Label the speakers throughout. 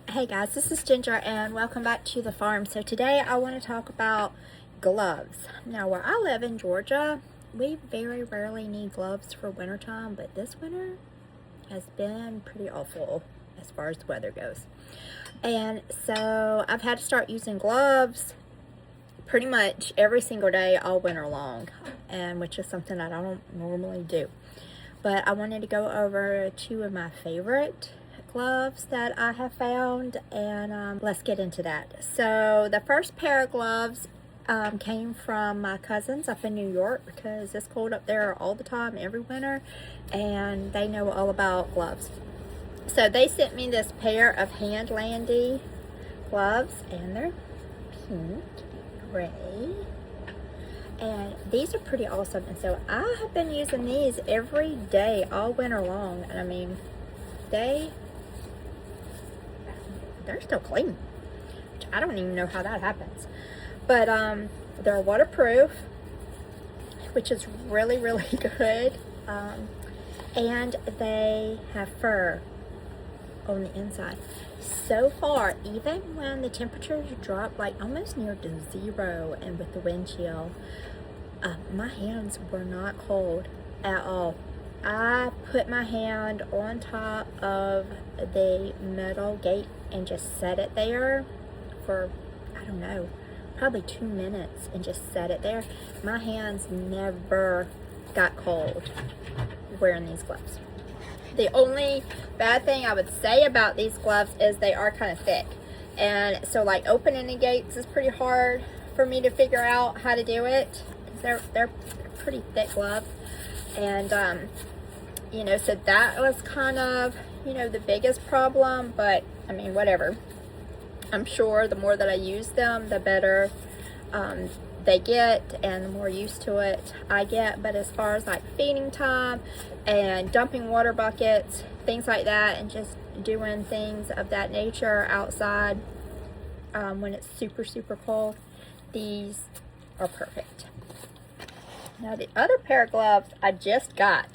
Speaker 1: Hey guys, this is Ginger and welcome back to the farm. So today I want to talk about gloves. Now where I live in Georgia, we very rarely need gloves for wintertime, but this winter has been pretty awful as far as the weather goes. And so I've had to start using gloves pretty much every single day all winter long, and which is something that I don't normally do. But I wanted to go over two of my favorite gloves that I have found, and let's get into that. So the first pair of gloves came from my cousins up in New York because it's cold up there all the time every winter, and they know all about gloves. So they sent me this pair of Handlandy gloves, and they're pink, gray, and these are pretty awesome. And so I have been using these every day all winter long, and I mean they're still clean, which I don't even know how that happens. But they're waterproof, which is really good, and they have fur on the inside. So far, even when the temperatures drop like almost near to zero and with the wind chill, my hands were not cold at all. I put my hand on top of the metal gate and just set it there for, I don't know, probably 2 minutes, and just set it there. My hands never got cold wearing these gloves. The only bad thing I would say about these gloves is they are kind of thick. And so like opening the gates is pretty hard for me to figure out how to do it, because they're pretty thick gloves. And you know, so that was kind of, you know, the biggest problem. But I mean, whatever. I'm sure the more that I use them, the better they get, and the more used to it I get. But as far as like feeding time and dumping water buckets, things like that, and just doing things of that nature outside when it's super cold, these are perfect. Now the other pair of gloves I just got.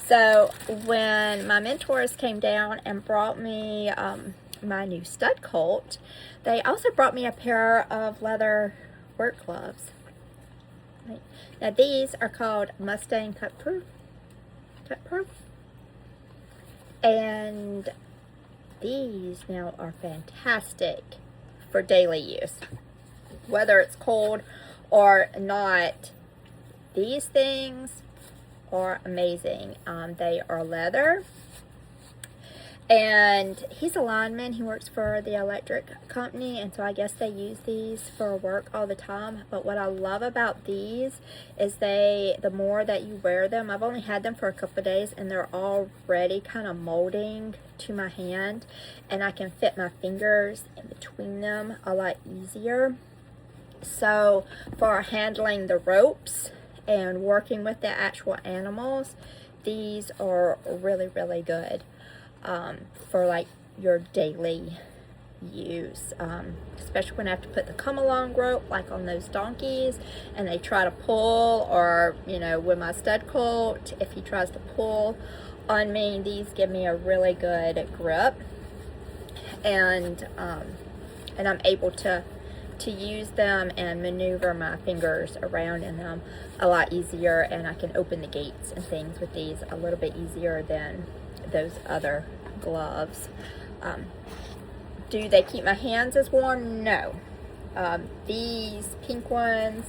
Speaker 1: So when my mentors came down and brought me my new stud colt, they also brought me a pair of leather work gloves. Right. Now these are called Mustang Cut Pro, and these now are fantastic for daily use, whether it's cold or not. These things are amazing. They are leather, and he's a lineman. He works for the electric company, and so I guess they use these for work all the time. But what I love about these is the more that you wear them, I've only had them for a couple of days, and they're already kind of molding to my hand, and I can fit my fingers in between them a lot easier. So for handling the ropes and working with the actual animals, these are really good for like your daily use, especially when I have to put the come along rope like on those donkeys and they try to pull, or you know, with my stud colt, if he tries to pull on me, these give me a really good grip, and I'm able to use them and maneuver my fingers around in them a lot easier, and I can open the gates and things with these a little bit easier than those other gloves. Do they keep my hands as warm? No. These pink ones,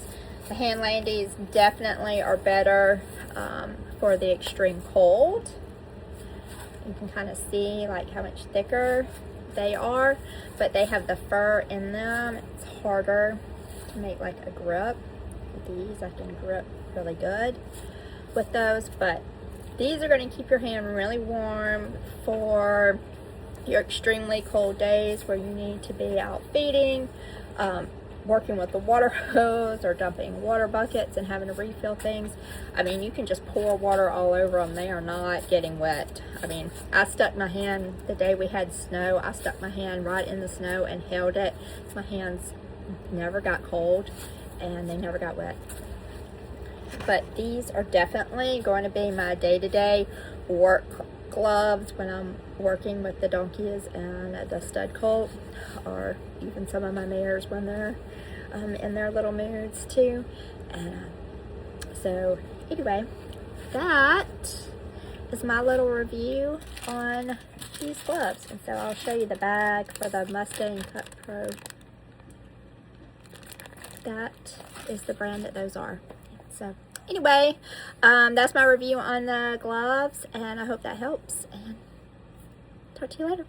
Speaker 1: the Handlandies, definitely are better for the extreme cold. You can kind of see like how much thicker they are, but they have the fur in them. It's harder to make like a grip. With these I can grip really good with those, but these are going to keep your hand really warm for your extremely cold days where you need to be out feeding, working with the water hose, or dumping water buckets and having to refill things. I mean, you can just pour water all over them. They are not getting wet. I mean, I stuck my hand the day we had snow. I stuck my hand right in the snow and held it. My hands never got cold and they never got wet. But these are definitely going to be my day-to-day work gloves when I'm working with the donkeys and the stud colt, or even some of my mares when they're in their little moods too. So anyway, that is my little review on these gloves. And so I'll show you the bag for the Mustang Cut Pro. That is the brand that those are. So anyway, that's my review on the gloves, and I hope that helps, and talk to you later.